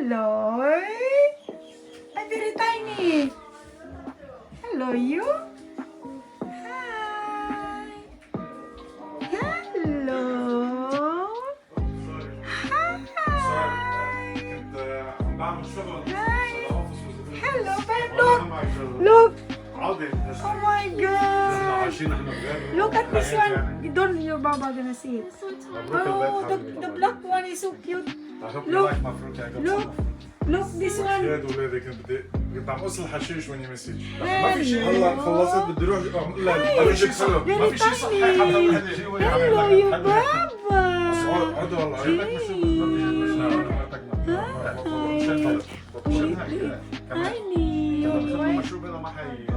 Hello. I'm very tiny. Hello, you. Hi. Hello. Hi. Hello, babe. Look. Oh my God. Look at this one. You don't, your Baba gonna see it. Oh, the black one is so cute. I hope you Look. like my fruit. I got Look. some fruit. Look, this one. يا ولادي كنت بدي عم اصل الحشيش واني مسج Hello. ما في شيء هلا خلصت بدي اروح لا Hi. ما في شيء حلو ما Very في شيء صحي tiny. حدا هذا شيء Hello, you بس Baba. عود والله عندك مش ما بيجي مش Tiny. مشروب هذا ما حي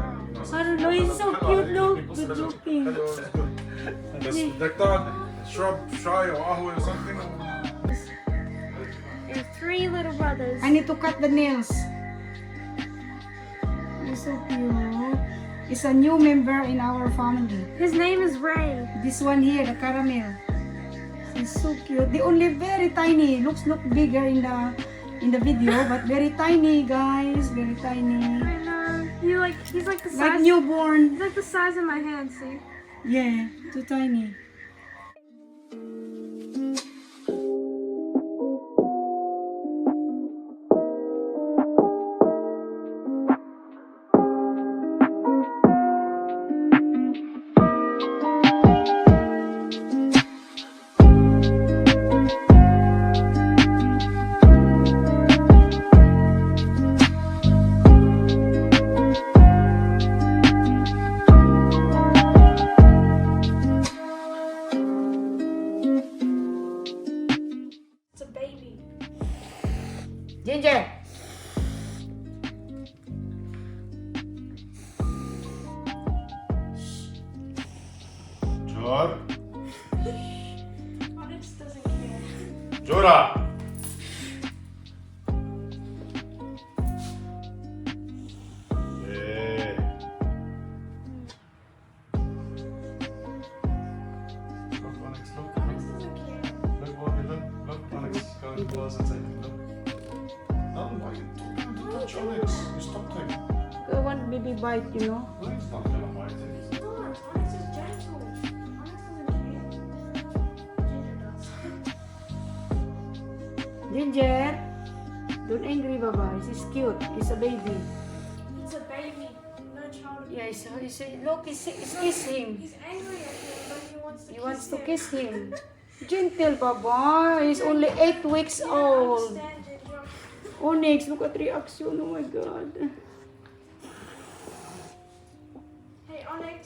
I don't know, he's so cute. Look, good looking. بس بدك تقعد تشرب شاي او قهوه or something. There's 3 little brothers. I need to cut the nails. He's so cute. He's a new member in our family. His name is Ray. This one here, the caramel. He's so cute. They only very tiny. Look bigger in the video, but very tiny, guys. Very tiny. I know. He's like the size. Like newborn. He's like the size of my hand. See? Yeah, too tiny. It's a baby. Ginger. جور Onyx doesn't care. جورا ايه look Onyx look Onyx doesn't care. look Bobby look Onyx go close and take a look no why you don't touch Onyx you stop him I want baby bite, you know. Onyx not gonna bite it Come on, Onyx is gentle. Onyx doesn't care. Ginger does. Ginger. Don't angry, Baba. He's cute. He's a baby. It's a baby. No child. Yeah, look, he's kiss him. He's angry at him, but he wants to He kiss wants to him. kiss him. Gentle, Baba. He's only 8 weeks Yeah, I old. understand, Ginger. Onyx, look at reaction. Oh my God. Hey, Onyx.